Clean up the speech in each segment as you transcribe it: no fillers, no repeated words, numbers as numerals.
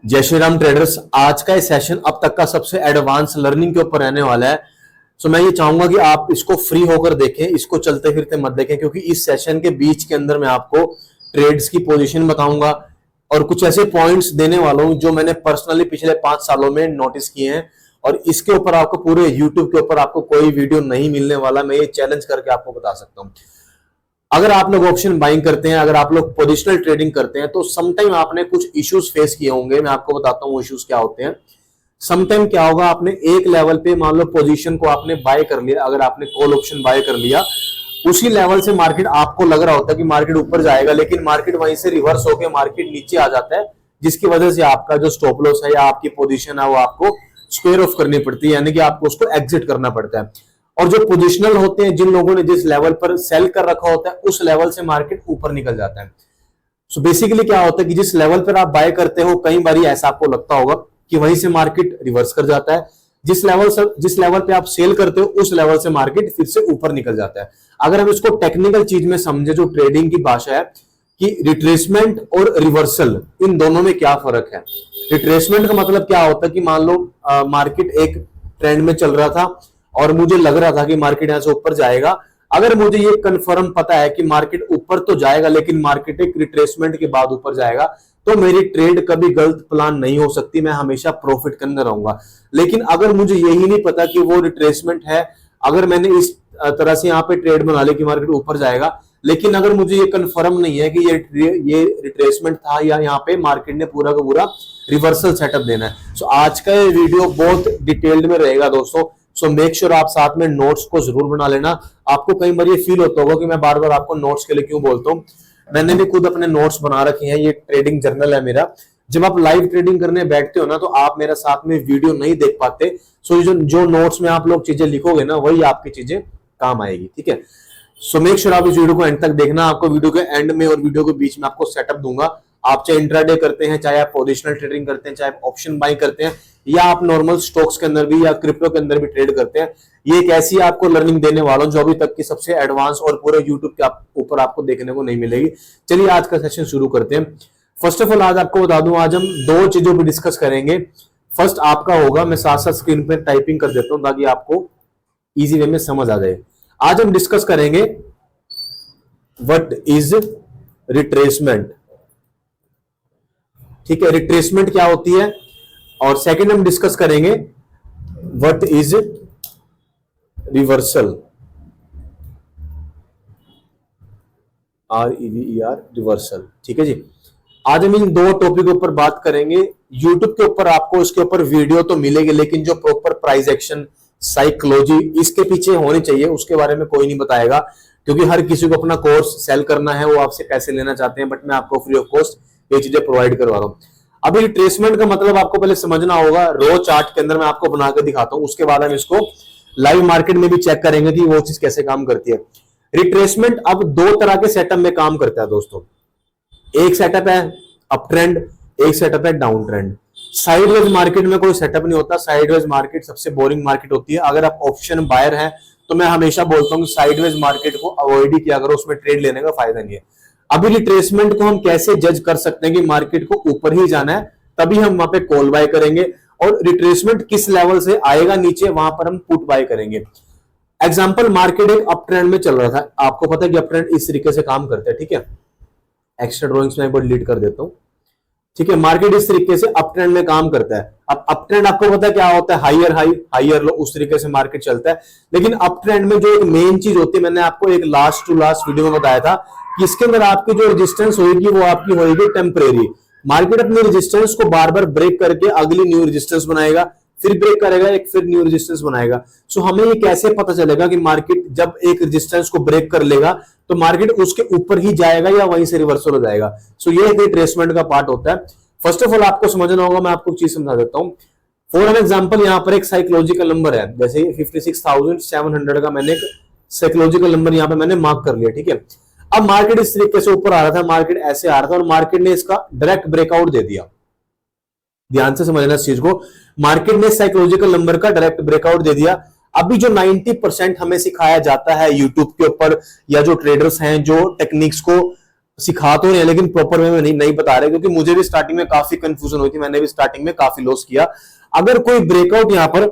जय श्री राम ट्रेडर्स। आज का ये सेशन अब तक का सबसे एडवांस लर्निंग के ऊपर रहने वाला है। सो मैं ये चाहूंगा कि आप इसको फ्री होकर देखें, इसको चलते फिरते मत देखें, क्योंकि इस सेशन के बीच के अंदर मैं आपको ट्रेड्स की पोजीशन बताऊंगा और कुछ ऐसे पॉइंट्स देने वाला हूं जो मैंने पर्सनली पिछले 5 सालों में नोटिस किए हैं। और इसके ऊपर आपको पूरे यूट्यूब के ऊपर आपको कोई वीडियो नहीं मिलने वाला, मैं ये चैलेंज करके आपको बता सकता हूं। अगर आप लोग ऑप्शन बाइंग करते हैं, अगर आप लोग पोजिशनल ट्रेडिंग करते हैं, तो समटाइम आपने कुछ इश्यूज फेस किए होंगे। मैं आपको बताता हूं वो इश्यूज क्या होते हैं। समटाइम क्या होगा, आपने एक लेवल पे मान लो पोजीशन को आपने बाय कर लिया, अगर आपने कॉल ऑप्शन बाय कर लिया, उसी लेवल से मार्केट आपको लग रहा होता है कि मार्केट ऊपर जाएगा, लेकिन मार्केट वहीं से रिवर्स होकर मार्केट नीचे आ जाता है, जिसकी वजह से आपका जो स्टॉप लॉस है या आपकी पोजीशन है वो आपको स्क्वायर ऑफ करनी पड़ती है, यानी कि आपको उसको एग्जिट करना पड़ता है। और जो पोजिशनल होते हैं, जिन लोगों ने जिस लेवल पर सेल कर रखा होता है, उस लेवल से मार्केट ऊपर निकल जाता है। सो बेसिकली क्या होता है कि जिस लेवल पर आप बाय करते हो, कई बार ऐसा आपको लगता होगा कि वहीं से मार्केट रिवर्स कर जाता है। जिस लेवल पे आप सेल करते हो, उस लेवल से मार्केट फिर से ऊपर निकल जाता है। अगर हम इसको टेक्निकल चीज में समझे, जो ट्रेडिंग की भाषा है, कि रिट्रेसमेंट और रिवर्सल, इन दोनों में क्या फर्क है। रिट्रेसमेंट का मतलब क्या होता है कि मान लो मार्केट एक ट्रेंड में चल रहा था और मुझे लग रहा था कि मार्केट यहां से ऊपर जाएगा। अगर मुझे ये कंफर्म पता है कि मार्केट ऊपर तो जाएगा, लेकिन मार्केट एक रिट्रेसमेंट के बाद ऊपर जाएगा, तो मेरी ट्रेड कभी गलत प्लान नहीं हो सकती, मैं हमेशा प्रॉफिट के अंदर रहूंगा। लेकिन अगर मुझे यही नहीं पता कि वो रिट्रेसमेंट है, अगर मैंने इस तरह से यहाँ पे ट्रेड बना ली कि मार्केट ऊपर जाएगा, लेकिन अगर मुझे ये कंफर्म नहीं है कि ये रिट्रेसमेंट था या यहाँ पे मार्केट ने पूरा का पूरा रिवर्सल सेटअप देना है। सो आज का ये वीडियो बहुत डिटेल्ड में रहेगा दोस्तों। सो मेक श्योर आप साथ में नोट्स को जरूर बना लेना। आपको कई बार ये फील होता होगा कि मैं बार बार आपको नोट्स के लिए क्यों बोलता हूँ। मैंने भी खुद अपने नोट्स बना रखे हैं, ये ट्रेडिंग जर्नल है मेरा। जब आप लाइव ट्रेडिंग करने बैठते हो ना, तो आप मेरे साथ में वीडियो नहीं देख पाते। सो जो नोट्स में आप लोग चीजें लिखोगे ना, वही आपकी चीजें काम आएगी, ठीक है। सो मेक श्योर आप इस वीडियो को एंड तक देखना। आपको वीडियो के एंड में और वीडियो के बीच में आपको सेटअप दूंगा। आप चाहे इंट्राडे करते हैं, चाहे आप पोजिशनल ट्रेडिंग करते हैं, चाहे आप ऑप्शन बाइंग करते हैं, या आप नॉर्मल स्टॉक्स के अंदर भी या क्रिप्टो के अंदर भी ट्रेड करते हैं, ये एक ऐसी आपको लर्निंग देने वाला हूं जो अभी तक की सबसे एडवांस और पूरे यूट्यूब के ऊपर आपको देखने को नहीं मिलेगी। चलिए आज का सेशन शुरू करते हैं। फर्स्ट ऑफ ऑल आज आपको बता दूं, आज हम दो चीजों पर डिस्कस करेंगे। फर्स्ट आपका होगा, मैं साथ साथ स्क्रीन पर टाइपिंग कर देता हूं ताकि आपको इजी वे में समझ आ जाए। आज हम डिस्कस करेंगे व्हाट इज रिट्रेसमेंट, ठीक है, रिट्रेसमेंट क्या होती है। और सेकंड हम डिस्कस करेंगे what is reversal, REVER reversal, ठीक है जी। आज हम इन दो टॉपिक के ऊपर बात करेंगे। यूट्यूब के ऊपर आपको इसके ऊपर वीडियो तो मिलेगी, लेकिन जो प्रॉपर प्राइस एक्शन, साइकोलॉजी इसके पीछे होनी चाहिए, उसके बारे में कोई नहीं बताएगा, क्योंकि हर किसी को अपना कोर्स सेल करना है, वो आपसे पैसे लेना चाहते हैं, बट मैं आपको फ्री ऑफ कॉस्ट ये चीजें प्रोवाइड करवा रहा हूं। अभी रिट्रेसमेंट का मतलब आपको पहले समझना होगा। रो चार्ट के अंदर मैं आपको बना के दिखाता हूं, उसके बाद हम इसको लाइव मार्केट में भी चेक करेंगे कि वो चीज कैसे काम करती है। रिट्रेसमेंट अब दो तरह के सेटअप में काम करता है दोस्तों। एक सेटअप है अप ट्रेंड, एक सेटअप है डाउन ट्रेंड। साइडवेज मार्केट में कोई सेटअप नहीं होता। साइडवेज मार्केट सबसे बोरिंग मार्केट होती है। अगर आप ऑप्शन बायर हैं तो मैं हमेशा बोलता हूं कि साइडवेज मार्केट को अवॉइड ही किया करो, उसमें ट्रेड लेने का फायदा नहीं है। अभी रिट्रेसमेंट को हम कैसे जज कर सकते हैं कि मार्केट को ऊपर ही जाना है, तभी हम वहां पे कॉल बाय करेंगे, और रिट्रेसमेंट किस लेवल से आएगा नीचे, वहां पर हम पुट बाय करेंगे। एग्जांपल, मार्केट एक अप ट्रेंड में चल रहा था। आपको पता है कि अप ट्रेंड इस तरीके से काम करता है, ठीक है। एक्स्ट्रा ड्रॉइंग्स में एक बार डिलीट कर देता हूं, ठीक है। मार्केट इस तरीके से अप ट्रेंड में काम करता है। अब अप ट्रेंड आपको पता है क्या होता है, हायर हाई हायर लो, उस तरीके से मार्केट चलता है। लेकिन अप ट्रेंड में जो एक मेन चीज होती है, मैंने आपको एक लास्ट टू लास्ट वीडियो में बताया था कि इसके अंदर आपकी जो रेजिस्टेंस होगी वो आपकी होगी टेम्परेरी। मार्केट अपनी रेजिस्टेंस को बार बार ब्रेक करके अगली न्यू रेजिस्टेंस बनाएगा, फिर ब्रेक करेगा, एक फिर न्यू रेजिस्टेंस बनाएगा। सो हमें ये कैसे पता चलेगा कि मार्केट जब एक रेजिस्टेंस को ब्रेक कर लेगा तो मार्केट उसके ऊपर ही जाएगा या वहीं से रिवर्सल हो जाएगा। सो ये एक रिट्रेसमेंट का पार्ट होता है। फर्स्ट ऑफ ऑल आपको समझना होगा, मैं आपको चीज समझा देता हूं। फॉर एन एग्जांपल, यहां पर एक साइकोलॉजिकल नंबर है, जैसे 56,700 का मैंने एक साइकोलॉजिकल नंबर यहां पे मैंने मार्क कर लिया, ठीक है। अब मार्केट इस तरीके से ऊपर आ रहा था, मार्केट ऐसे आ रहा था, और मार्केट ने इसका डायरेक्ट ब्रेकआउट दे दिया। ध्यान से समझना इस चीज को, मार्केट ने साइकोलॉजिकल नंबर का डायरेक्ट ब्रेकआउट दे दिया। अभी जो 90% हमें सिखाया जाता है यूट्यूब के ऊपर, या जो ट्रेडर्स हैं जो टेक्निक्स को सिखा तो रहे हैं लेकिन प्रॉपर वे में नहीं बता रहे, क्योंकि मुझे भी स्टार्टिंग में काफी कंफ्यूजन हुई थी, मैंने भी स्टार्टिंग में काफी लॉस किया। अगर कोई ब्रेकआउट यहाँ पर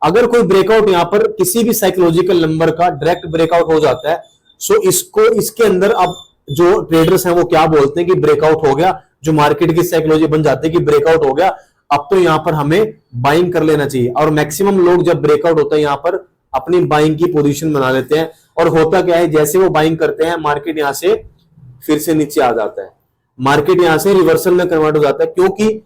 अगर कोई ब्रेकआउट यहाँ पर किसी भी साइकोलॉजिकल नंबर का डायरेक्ट ब्रेकआउट हो जाता है, सो इसको इसके अंदर अब जो ट्रेडर्स हैं वो क्या बोलते हैं कि ब्रेकआउट हो गया, जो मार्केट की साइकोलॉजी बन जाती है कि ब्रेकआउट हो गया, अब तो यहाँ पर हमें बाइंग कर लेना चाहिए। और मैक्सिमम लोग जब ब्रेकआउट होता है यहाँ पर अपनी बाइंग की पोजीशन बना लेते हैं, और होता क्या है, जैसे वो बाइंग करते हैं मार्केट यहां से फिर से नीचे आ जाता है, मार्केट यहां से रिवर्सल में कन्वर्ट हो जाता है। क्योंकि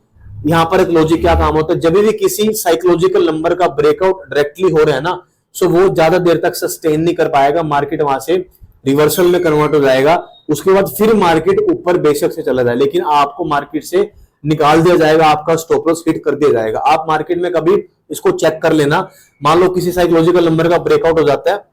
यहां पर एक लॉजिक क्या काम होता है, जब भी किसी साइकोलॉजिकल नंबर का ब्रेकआउट डायरेक्टली हो रहा है ना, सो वो ज्यादा देर तक सस्टेन नहीं कर पाएगा, मार्केट वहां से रिवर्सल में कन्वर्ट हो जाएगा। उसके बाद फिर मार्केट ऊपर बेशक से चला जाए, लेकिन आपको मार्केट से निकाल दिया जाएगा, आपका स्टॉप लॉस हिट कर दिया जाएगा। आप मार्केट में कभी इसको चेक कर लेना, मान लो किसी साइकोलॉजिकल नंबर का ब्रेकआउट हो जाता है,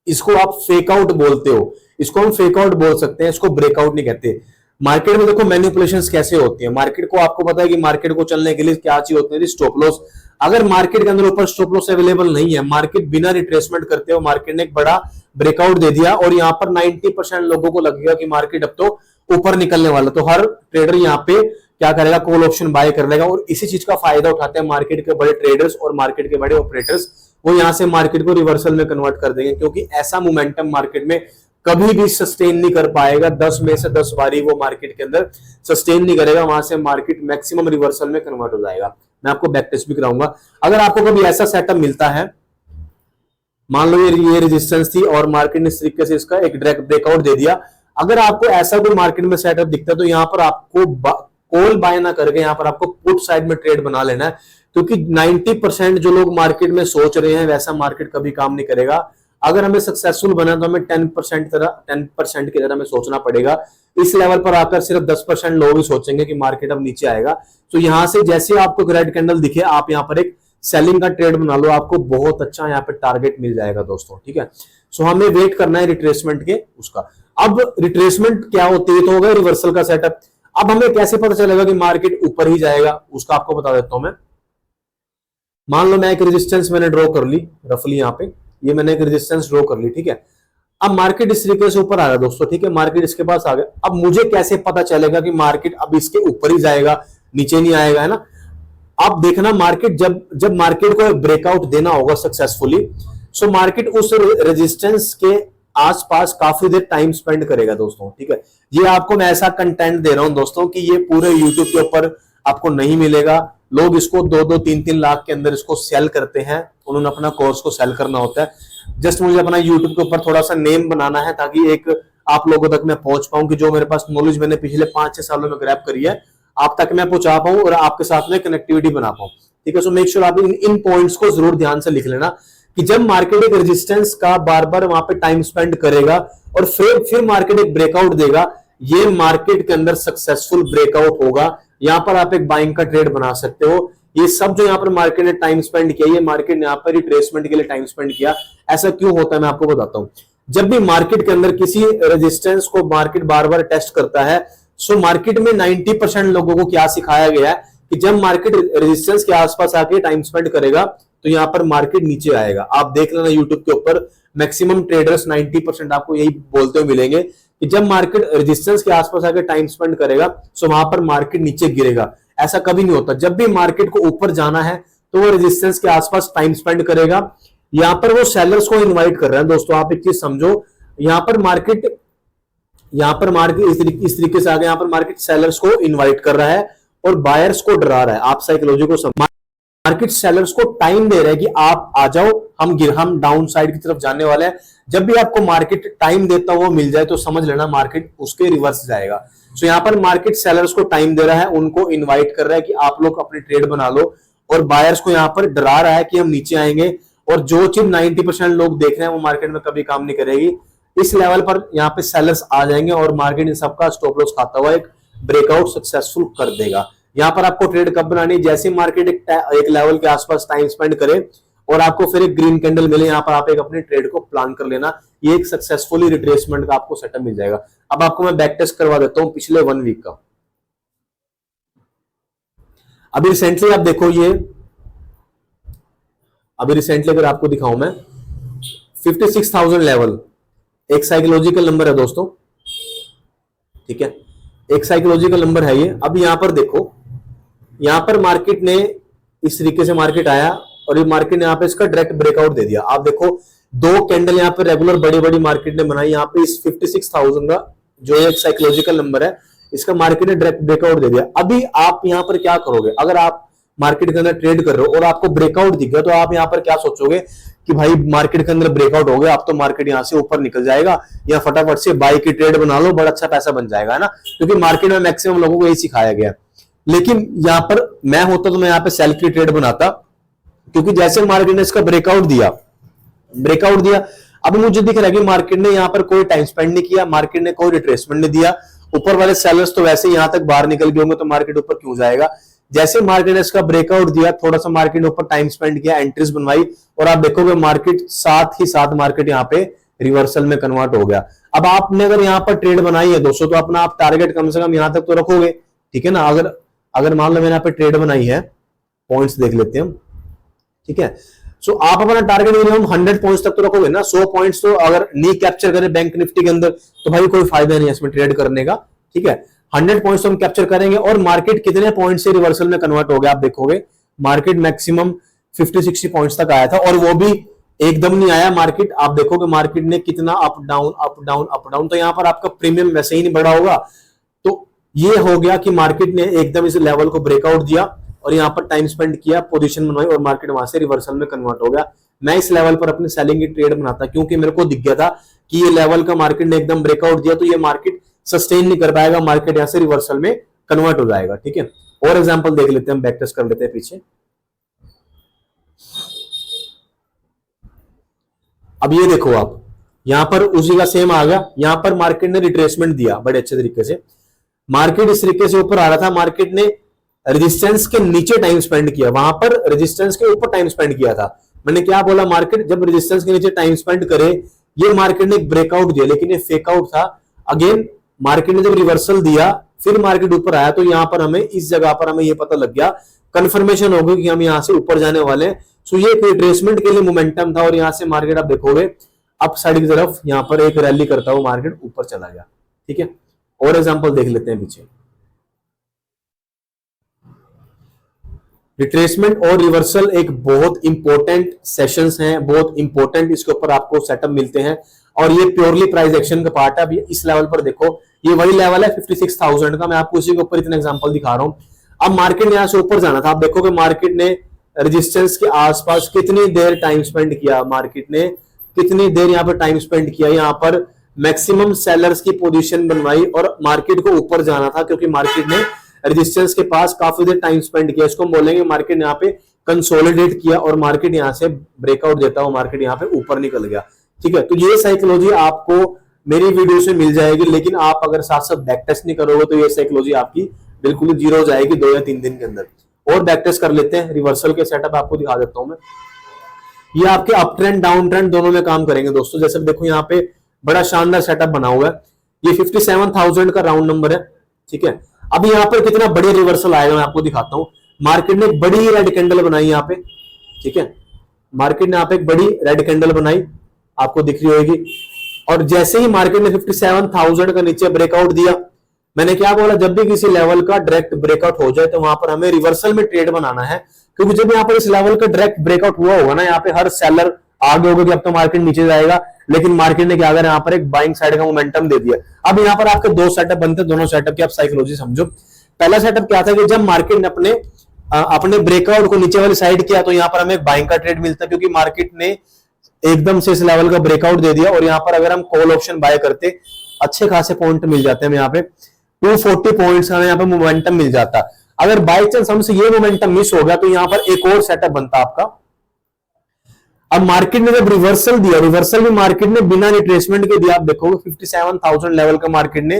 इसको आप फेक आउट बोलते हो, इसको हम फेक आउट बोल सकते हैं, इसको ब्रेकआउट नहीं कहते। मार्केट में देखो मैनिपुलेशंस कैसे होती है, मार्केट को आपको पता है कि मार्केट को चलने के लिए क्या चीज होती है, स्टॉप लॉस। अगर मार्केट के अंदर ऊपर स्टॉप लॉस अवेलेबल नहीं है, मार्केट बिना रिट्रेसमेंट करते हो मार्केट ने एक बड़ा ब्रेकआउट दे दिया, और यहाँ पर 90% लोगों को लगेगा कि मार्केट अब तो ऊपर निकलने वाला, तो हर ट्रेडर यहाँ पे क्या करेगा, कॉल ऑप्शन बाय कर लेगा। और इसी चीज का फायदा उठाते हैं मार्केट के बड़े ट्रेडर्स और मार्केट के बड़े ऑपरेटर्स, वो यहां से मार्केट को रिवर्सल में कन्वर्ट कर देंगे, क्योंकि ऐसा मोमेंटम मार्केट में कभी भी सस्टेन नहीं कर पाएगा। 10 में से 10 बारी वो मार्केट के अंदर सस्टेन नहीं करेगा, वहां से मार्केट मैक्सिमम रिवर्सल में कन्वर्ट हो जाएगा। मैं आपको बैक टेस्ट भी कराऊंगा। अगर आपको कभी ऐसा सेटअप मिलता है, मान लो ये रेजिस्टेंस थी और मार्केट ने इस तरीके से इसका एक डायरेक्ट ब्रेकआउट दे दिया, अगर आपको ऐसा कोई मार्केट में सेटअप दिखता है, तो यहाँ पर आपको कॉल बाय ना करके यहाँ पर आपको पुट साइड में ट्रेड बना लेना है, क्योंकि 90% जो लोग मार्केट में सोच रहे हैं वैसा मार्केट कभी काम नहीं करेगा। अगर हमें सक्सेसफुल बना तो हमें 10% की तरह हमें सोचना पड़ेगा। इस लेवल पर आकर सिर्फ 10% लोग ही सोचेंगे कि मार्केट अब नीचे आएगा। तो यहां से जैसे आपको रेड कैंडल दिखे, आप यहाँ पर एक सेलिंग का ट्रेड बना लो, आपको बहुत अच्छा यहाँ पे टारगेट मिल जाएगा दोस्तों, ठीक है। सो हमें वेट करना है रिट्रेसमेंट के उसका। अब रिट्रेसमेंट क्या होती है, तो होगा रिवर्सल का सेटअप। अब हमें कैसे पता चलेगा कि मार्केट ऊपर ही जाएगा, उसका आपको बता देता हूं मैं। मान लो मैं एक रेजिस्टेंस मैंने ड्रॉ कर ली, रफली यहाँ पे ये मैंने एक रेजिस्टेंस ड्रॉ कर ली, ठीक है। अब मार्केट इस तरीके से ऊपर आ रहा है दोस्तों, ठीक है, मार्केट इसके पास आ गया। अब मुझे कैसे पता चलेगा कि मार्केट अब इसके ऊपर ही जाएगा, नीचे नहीं आएगा, है ना। आप देखना मार्केट जब मार्केट को ब्रेकआउट देना होगा सक्सेसफुली, सो मार्केट उस रेजिस्टेंस के आसपास काफी देर टाइम स्पेंड करेगा दोस्तों, ठीक है। ये आपको मैं ऐसा कंटेंट दे रहा हूं दोस्तों कि ये पूरे यूट्यूब के ऊपर आपको नहीं मिलेगा। लोग इसको 2-2, 3-3 लाख के अंदर इसको सेल करते हैं, उन्होंने अपना कोर्स को सेल करना होता है। जस्ट मुझे अपना यूट्यूब के ऊपर थोड़ा सा नेम बनाना है, ताकि एक आप लोगों तक मैं पहुंच पाऊं कि जो मेरे पास नॉलेज मैंने पिछले 5-6 सालों में ग्रैब करी है, आप तक मैं पहुंचा पाऊं और आपके साथ में कनेक्टिविटी बना पाऊं, ठीक है। सो मेक श्योर आप इन पॉइंट्स को जरूर ध्यान से लिख लेना कि जब मार्केट एक रेजिस्टेंस का बार बार वहां पे टाइम स्पेंड करेगा और फिर मार्केट एक ब्रेकआउट देगा, ये मार्केट के अंदर सक्सेसफुल ब्रेकआउट होगा। यहां पर आप एक बाइंग का ट्रेड बना सकते हो। ये सब जो यहाँ पर मार्केट ने टाइम स्पेंड किया, ये मार्केट ने यहाँ पर रिट्रेसमेंट के लिए टाइम स्पेंड किया। ऐसा क्यों होता है मैं आपको बताता हूं। जब भी मार्केट के अंदर किसी रेजिस्टेंस को मार्केट बार बार टेस्ट करता है, सो मार्केट में 90% लोगों को क्या सिखाया गया है कि जब मार्केट रेजिस्टेंस के आसपास आके टाइम स्पेंड करेगा, तो यहाँ पर मार्केट नीचे आएगा। आप देख लेना यूट्यूब के ऊपर मैक्सिमम ट्रेडर्स 90% आपको यही बोलते हुए मिलेंगे कि जब मार्केट रेजिस्टेंस के आसपास आके टाइम स्पेंड करेगा, सो वहां पर मार्केट नीचे गिरेगा। ऐसा कभी नहीं होता। जब भी मार्केट को ऊपर जाना है, तो वो रेजिस्टेंस के आसपास टाइम स्पेंड करेगा। यहां पर वो सेलर्स को इनवाइट कर रहे हैं दोस्तों। आप एक चीज समझो, यहां पर मार्केट इस तरीके से आगे यहाँ पर मार्केट सेलर्स को इनवाइट कर रहा है और बायर्स को डरा रहा है। आप साइकोलॉजी को समझ, मार्केट सेलर्स को टाइम दे रहा है कि आप आ जाओ, हम डाउन साइड की तरफ जाने वाले हैं। जब भी आपको मार्केट टाइम देता हुआ मिल जाए, तो समझ लेना मार्केट उसके रिवर्स जाएगा। सो यहाँ पर मार्केट सेलर्स को टाइम दे रहा है, उनको इनवाइट कर रहा है कि आप लोग अपनी ट्रेड बना लो, और बायर्स को यहाँ पर डरा रहा है कि हम नीचे आएंगे। और जो चीज 90% लोग देख रहे हैं वो मार्केट में कभी काम नहीं करेगी। इस लेवल पर यहाँ पे सेलर्स आ जाएंगे और मार्केट इन सबका स्टॉप लॉस खाता हुआ एक ब्रेकआउट सक्सेसफुल कर देगा। यहाँ पर आपको ट्रेड कब बनानी है, जैसे मार्केट एक लेवल के आसपास टाइम स्पेंड करे और आपको फिर एक ग्रीन कैंडल मिले, यहाँ पर आप एक अपने ट्रेड को प्लान कर लेना। ये एक सक्सेसफुली रिट्रेसमेंट का आपको सेटअप मिल जाएगा। अब आपको मैं बैक टेस्ट करवा देता हूँ पिछले 1 वीक का। अभी रिसेंटली आप देखो, अभी रिसेंटली अगर आपको दिखाऊं मैं, 56,000 लेवल एक साइकोलॉजिकल नंबर है दोस्तों। ठीक है, एक साइकोलॉजिकल नंबर है ये। अब यहां पर देखो, यहां पर मार्केट ने इस तरीके से मार्केट आया और ये मार्केट ने यहाँ पे इसका डायरेक्ट ब्रेकआउट दे दिया। आप देखो दो कैंडल यहाँ पे रेगुलर बड़ी बड़ी मार्केट ने बनाई, यहाँ पे इस 56,000 का जो एक साइकोलॉजिकल नंबर है इसका मार्केट ने डायरेक्ट ब्रेकआउट दे दिया। अभी आप यहाँ पर क्या करोगे, अगर आप मार्केट के अंदर ट्रेड कर रहे हो और आपको ब्रेकआउट दिख गया तो आप यहाँ पर क्या सोचोगे कि भाई मार्केट के अंदर ब्रेकआउट हो गया, अब तो मार्केट यहाँ से ऊपर निकल जाएगा, या फटाफट से बाई की ट्रेड बना लो, बड़ा अच्छा पैसा बन जाएगा, है ना, क्योंकि मार्केट में मैक्सिमम लोगों को यही सिखाया गया। लेकिन यहां पर मैं होता तो मैं यहाँ पे सेल की ट्रेड बनाता, क्योंकि जैसे मार्केट ने इसका ब्रेकआउट दिया, अब मुझे दिख रहा है कि मार्केट ने यहाँ पर कोई टाइम स्पेंड नहीं किया, मार्केट ने कोई रिट्रेसमेंट नहीं दिया, ऊपर वाले सेलर्स तो वैसे यहां तक बाहर निकल गए होंगे, तो मार्केट ऊपर क्यों जाएगा। जैसे मार्केट ने इसका ब्रेकआउट दिया, थोड़ा सा मार्केट ने ऊपर टाइम स्पेंड किया, एंट्रीज बनवाई, और आप देखोगे मार्केट साथ ही साथ मार्केट यहाँ पे रिवर्सल में कन्वर्ट हो गया। अब आपने अगर यहाँ पर ट्रेड बनाई है दोस्तों, तो अपना आप टारगेट कम से कम यहां तक तो रखोगे, ठीक है ना। अगर मान लो मैंने यहाँ पे ट्रेड बनाई है, पॉइंट्स देख लेते हैं हम, ठीक है। सो आप अपना टारगेट मिनिमम 100 पॉइंट्स तक तो रखोगे ना। 100 पॉइंट्स तो अगर नहीं कैप्चर करें बैंक निफ्टी के अंदर तो भाई कोई फायदा नहीं है इसमें ट्रेड करने का, ठीक है। 100 पॉइंट्स तो हम कैप्चर करेंगे। और मार्केट कितने पॉइंट से रिवर्सल में कन्वर्ट हो गया, आप देखोगे मार्केट मैक्सिमम 50-60 पॉइंट्स तक आया था, और वो भी एकदम नहीं आया मार्केट। आप देखोगे मार्केट ने कितना up down up down up down, तो यहां पर आपका प्रीमियम वैसे ही नहीं बढ़ा होगा। तो ये हो गया कि मार्केट ने एकदम इस लेवल को ब्रेकआउट दिया और यहाँ पर टाइम स्पेंड किया, पोजीशन बनवाई, और मार्केट वहां से रिवर्सल में कन्वर्ट हो गया। मैं इस लेवल पर अपने सेलिंग की ट्रेड बनाता, क्योंकि मेरे को दिख गया था कि ये लेवल का मार्केट ने एकदम ब्रेकआउट दिया, तो ये मार्केट सस्टेन नहीं कर पाएगा, मार्केट यहाँ से रिवर्सल में कन्वर्ट हो जाएगा, ठीक है। और एग्जांपल देख लेते हैं, हम बैक टेस्ट कर लेते हैं पीछे। अब ये देखो आप, यहां पर उसी का सेम आ गया, यहां पर मार्केट ने रिट्रेसमेंट दिया बड़े अच्छे तरीके से। मार्केट इस तरीके से ऊपर आ रहा था, मार्केट ने रेजिस्टेंस के नीचे टाइम स्पेंड किया, वहां पर रेजिस्टेंस के ऊपर टाइम स्पेंड किया था। मैंने क्या बोला, मार्केट जब रेजिस्टेंस के नीचे टाइम स्पेंड करे, ये मार्केट ने एक ब्रेकआउट दिया, लेकिन ये फेक आउट था। अगेन मार्केट ने जब रिवर्सल दिया, फिर मार्केट ऊपर आया, तो यहां पर हमें इस जगह पर हमें ये पता लग गया, कंफर्मेशन हो गई कि हम यहां से ऊपर जाने वाले हैं। सो ये एक रिट्रेसमेंट के लिए मोमेंटम था, और यहां से मार्केट आप देखोगे अप साइड की तरफ यहां पर एक रैली करता हुआ मार्केट ऊपर चला गया, ठीक है। और एग्जांपल देख लेते हैं पीछे। रिट्रेसमेंट और रिवर्सल एक बहुत इंपॉर्टेंट सेशंस हैं, बहुत इंपॉर्टेंट इसके ऊपर आपको सेटअप मिलते हैं, और ये प्योरली प्राइस एक्शन का पार्ट है। अब इस लेवल पर देखो, ये वही लेवल है 56,000 का, मैं आपको इसी के ऊपर इतना एग्जांपल दिखा रहा हूं। अब मार्केट ने यहां से ऊपर जाना था, आप देखोगे मार्केट ने रेजिस्टेंस के आसपास कितनी देर टाइम स्पेंड किया, मार्केट ने कितनी देर यहाँ पर टाइम स्पेंड किया, यहाँ पर मैक्सिमम सेलर्स की पोजीशन बनवाई, और मार्केट को ऊपर जाना था, क्योंकि मार्केट ने रेजिस्टेंस के पास काफी देर टाइम स्पेंड किया। इसको हम बोलेंगे मार्केट ने यहाँ पे कंसोलिडेट किया, और मार्केट यहाँ से ब्रेकआउट देता हुआ मार्केट यहाँ पे ऊपर निकल गया, ठीक है। तो ये साइकोलॉजी आपको मेरी वीडियो से मिल जाएगी, लेकिन आप अगर साथ साथ बैक टेस्ट नहीं करोगे तो ये साइकोलॉजी आपकी बिल्कुल ही जीरो हो जाएगी 2 या 3 दिन के अंदर। और बैक टेस्ट कर लेते हैं, रिवर्सल के सेटअप आपको दिखा देता हूं मैं। ये आपके अप ट्रेंड डाउन ट्रेंड दोनों में काम करेंगे दोस्तों। जैसे देखो यहाँ पे बड़ा शानदार सेटअप बना हुआ है, ये 57,000 का राउंड नंबर है, ठीक है। अभी यहाँ पर कितना बड़े रिवर्सल आएगा मैं आपको दिखाता हूं। मार्केट ने बड़ी रेड कैंडल बनाई यहाँ पे, ठीक है। मार्केट ने यहाँ पे एक बड़ी रेड कैंडल बनाई, आपको दिख रही होगी, और जैसे ही मार्केट ने 57,000 का नीचे ब्रेकआउट दिया, मैंने क्या बोला, जब भी किसी लेवल का डायरेक्ट ब्रेकआउट हो जाए तो वहां पर हमें रिवर्सल में ट्रेड बनाना है, क्योंकि जब यहाँ पर इस लेवल का डायरेक्ट ब्रेकआउट हुआ होगा ना, यहाँ पे हर सेलर आगे होगा कि अब तो मार्केट नीचे जाएगा, लेकिन मार्केट ने क्या करा, यहाँ पर एक बाइंग साइड का मोमेंटम दे दिया। अब यहाँ पर आपके दो सेटअप बनते हैं, दोनों सेटअप की आप साइकोलॉजी समझो। पहला सेटअप क्या था कि जब मार्केट ने अपने ब्रेकआउट को नीचे वाली साइड किया, तो यहाँ पर हमें एक बाइंग का ट्रेड मिलता है, क्योंकि मार्केट ने एकदम से इस लेवल का ब्रेकआउट दे दिया, और यहाँ पर अगर हम कॉल ऑप्शन बाय करते, अच्छे खासे पॉइंट मिल जाते हैं। यहाँ पे 240 पॉइंट्स हमें यहाँ पे मोमेंटम मिल जाता। अगर बाई चांस हमसे ये मोमेंटम मिस हो गया, तो यहाँ पर एक और सेटअप बनता आपका। अब मार्केट ने जब रिवर्सल दिया, रिवर्सल में मार्केट ने बिना रिट्रेसमेंट के दिया, आप देखोगे 57,000 लेवल का मार्केट ने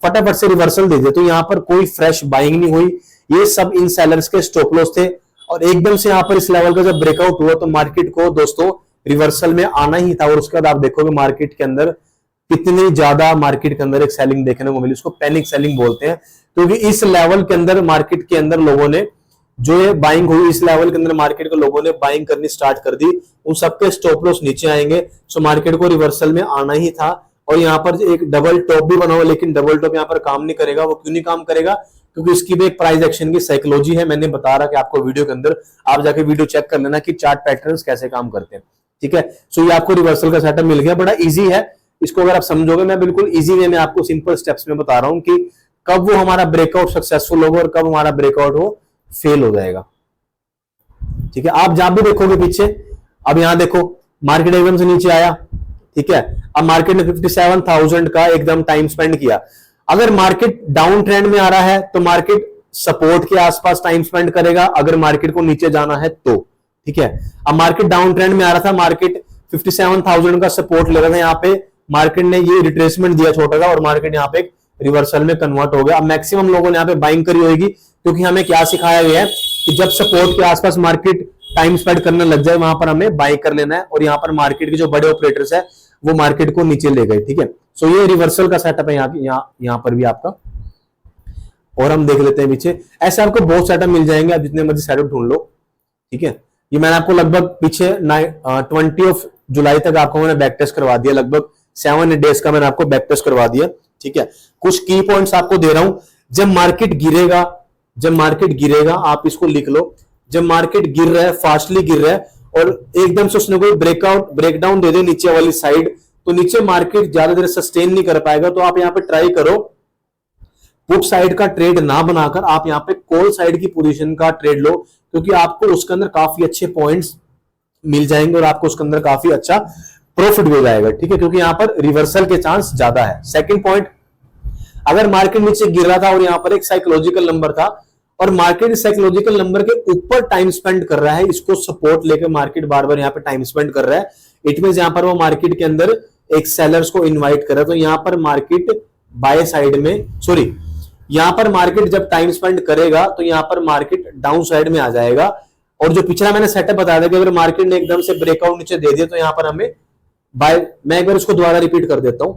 फटाफट से रिवर्सल दे दिया, तो यहाँ पर कोई फ्रेश बाइंग नहीं हुई, ये सब इन सेलर्स के स्टॉप लॉस थे। और एकदम से यहाँ पर इस लेवल का जब ब्रेकआउट हुआ, तो मार्केट को दोस्तों रिवर्सल में आना ही था। और उसके बाद आप देखोगे मार्केट के अंदर कितनी ज्यादा मार्केट के अंदर एक सेलिंग देखने को मिली, उसको पैनिक सेलिंग बोलते हैं, क्योंकि इस लेवल के अंदर मार्केट के अंदर लोगों ने जो ये बाइंग हुई, इस लेवल के अंदर मार्केट के लोगों ने बाइंग करनी स्टार्ट कर दी, उन सबके स्टॉप लॉस नीचे आएंगे। सो मार्केट को रिवर्सल में आना ही था, और यहाँ पर एक डबल टॉप भी बना हुआ, लेकिन डबल टॉप यहाँ पर काम नहीं करेगा। वो क्यों नहीं काम करेगा? क्योंकि इसकी भी एक प्राइस एक्शन की साइकोलॉजी है। मैंने बता रहा कि आपको वीडियो के अंदर, आप जाके वीडियो चेक कर लेना कि चार्ट पैटर्न्स कैसे काम करते हैं। ठीक है, सो ये आपको रिवर्सल का सेटअप मिल गया, बड़ा इजी है। इसको अगर आप समझोगे, मैं बिल्कुल इजी वे में आपको सिंपल स्टेप्स में बता रहा हूं कि कब वो हमारा ब्रेकआउट सक्सेसफुल होगा और कब हमारा ब्रेकआउट वो फेल हो जाएगा। ठीक है, आप जहां भी देखोगे पीछे, अब यहां देखो मार्केट एकदम से नीचे आया। ठीक है, अब मार्केट ने 57,000 का एकदम टाइम स्पेंड किया। अगर मार्केट डाउन ट्रेंड में आ रहा है तो मार्केट सपोर्ट के आसपास टाइम स्पेंड करेगा, अगर मार्केट को नीचे जाना है तो। ठीक है, अब मार्केट डाउन ट्रेंड में आ रहा था, मार्केट 57,000 का सपोर्ट ले रहा था, यहाँ पे मार्केट ने ये रिट्रेसमेंट दिया छोटा सा और मार्केट यहाँ पे रिवर्सल में कन्वर्ट हो गया। अब मैक्सिमम लोगों ने यहाँ पे बाइंग करी होगी, क्योंकि हमें क्या सिखाया गया है कि जब सपोर्ट के आसपास मार्केट टाइम स्पेंड करने लग जाए, वहां पर हमें बाई कर लेना है। और यहाँ पर मार्केट के जो बड़े ऑपरेटर्स है वो मार्केट को नीचे ले गए। ठीक है, सो ये रिवर्सल का सेटअप है यहाँ पर भी आपका। और हम देख लेते हैं पीछे, ऐसे आपको बहुत सेटअप मिल जाएंगे, आप जितने मर्जी सेटअप ढूंढ लो। ठीक है, ये मैंने आपको लगभग पीछे 20 जुलाई तक आपको मैंने बैक टेस्ट करवा दिया, लगभग 7-8 डेज का मैंने आपको बैक टेस्ट करवा दिया। ठीक है, कुछ की पॉइंट्स आपको दे रहा हूं। जब मार्केट गिरेगा आप इसको लिख लो, जब मार्केट गिर रहा है, फास्टली गिर रहा है और एकदम से उसने कोई ब्रेकडाउन दे दे नीचे वाली साइड, तो नीचे मार्केट ज्यादा देर सस्टेन नहीं कर पाएगा। तो आप यहाँ पे ट्राई करो पुट साइड का ट्रेड ना बनाकर आप यहाँ पे कॉल साइड की पोजीशन का ट्रेड लो, क्योंकि आपको उसके अंदर काफी अच्छे पॉइंट्स मिल जाएंगे और आपको उसके अंदर काफी अच्छा प्रॉफिट भी हो जाएगा। ठीक है, क्योंकि यहाँ पर रिवर्सल के चांस ज्यादा है। सेकंड पॉइंट, अगर मार्केट नीचे गिर रहा था और यहाँ पर एक साइकोलॉजिकल नंबर था और मार्केट साइकोलॉजिकल नंबर के ऊपर टाइम स्पेंड कर रहा है, इसको सपोर्ट लेकर मार्केट बार बार यहाँ पे टाइम स्पेंड कर रहा है, इट मींस यहाँ पर वो मार्केट के अंदर एक सेलर्स को इनवाइट कर रहा है। तो यहाँ पर मार्केट बाय साइड में, सॉरी, यहाँ पर मार्केट जब टाइम स्पेंड करेगा तो यहाँ पर मार्केट डाउन साइड में आ जाएगा। और जो पिछला मैंने सेटअप बताया था कि अगर मार्केट ने एकदम से ब्रेकआउट नीचे दे दिया तो यहाँ पर हमें बाय, मैं एक बार उसको दोबारा रिपीट कर देता हूं।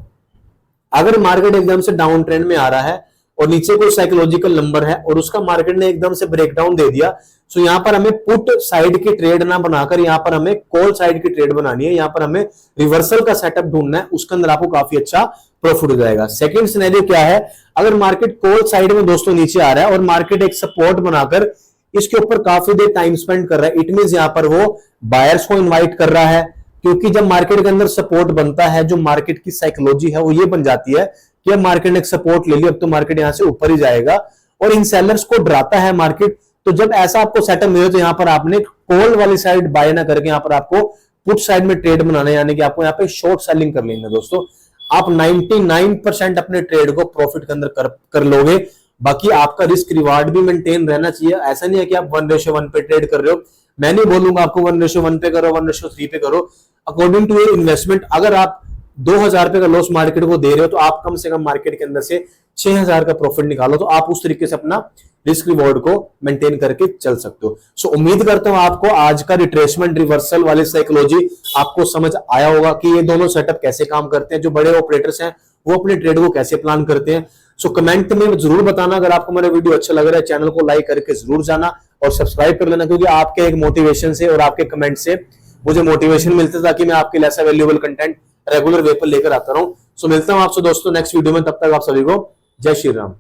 अगर मार्केट एकदम से डाउन ट्रेंड में आ रहा है और नीचे कोई साइकोलॉजिकल नंबर है और उसका मार्केट ने एकदम से ब्रेकडाउन दे दिया, तो यहां पर हमें पुट साइड की ट्रेड ना बनाकर यहां पर हमें कॉल साइड की ट्रेड बनानी है। यहां पर हमें रिवर्सल का सेटअप ढूंढना है, उसके अंदर आपको काफी अच्छा प्रॉफिट हो जाएगा। सेकंड सिनेरियो क्या है, अगर मार्केट कॉल साइड में दोस्तों नीचे आ रहा है और मार्केट एक सपोर्ट बनाकर इसके ऊपर काफी देर टाइम स्पेंड कर रहा है, इट मींस यहां पर वो बायर्स को इन्वाइट कर रहा है। क्योंकि जब मार्केट के अंदर सपोर्ट बनता है, जो मार्केट की साइकोलॉजी है वो ये बन जाती है कि अब मार्केट ने एक सपोर्ट ले लिया, अब तो मार्केट यहां से ऊपर ही जाएगा और इन सेलर्स को डराता है मार्केट। तो जब ऐसा आपको सेटअप मिले तो यहां पर आपने कॉल वाली साइड बाय ना करके यहां पर आपको पुट साइड में ट्रेड बनाना है, यानी कि आपको यहां पे शॉर्ट सेलिंग कर लेना है। दोस्तों आप 99% अपने ट्रेड को प्रॉफिट के अंदर कर लोगे। बाकी आपका रिस्क रिवार्ड भी मेंटेन रहना चाहिए। ऐसा नहीं है कि आप 1:1 पे ट्रेड कर रहे हो। मैं नहीं बोलूंगा आपको 1:1 पे करो, 1:3 पे करो, अकॉर्डिंग टू योर इन्वेस्टमेंट। अगर आप 2,000 रुपए का लॉस मार्केट को दे रहे हो तो आप कम से कम मार्केट के अंदर से 6,000 का प्रॉफिट निकालो, तो आप उस तरीके से अपना रिस्क रिवॉर्ड को मेंटेन करके चल सकते हो। सो उम्मीद करता हूं आपको आज का रिट्रेसमेंट रिवर्सल वाली साइकोलॉजी आपको समझ आया होगा कि ये दोनों सेटअप कैसे काम करते हैं, जो बड़े ऑपरेटर्स हैं वो अपने ट्रेड को कैसे प्लान करते हैं। सो कमेंट में जरूर बताना अगर आपको मेरा वीडियो अच्छा लग रहा है। चैनल को लाइक करके जरूर जाना और सब्सक्राइब कर लेना, क्योंकि आपके एक मोटिवेशन से और आपके कमेंट से मुझे मोटिवेशन मिलता है ताकि मैं आपके लिए ऐसा वैल्यूएबल कंटेंट रेगुलर वे पर लेकर आता रहूं। सो मिलता हूं आपसे दोस्तों नेक्स्ट वीडियो में, तब तक आप सभी को जय श्री राम।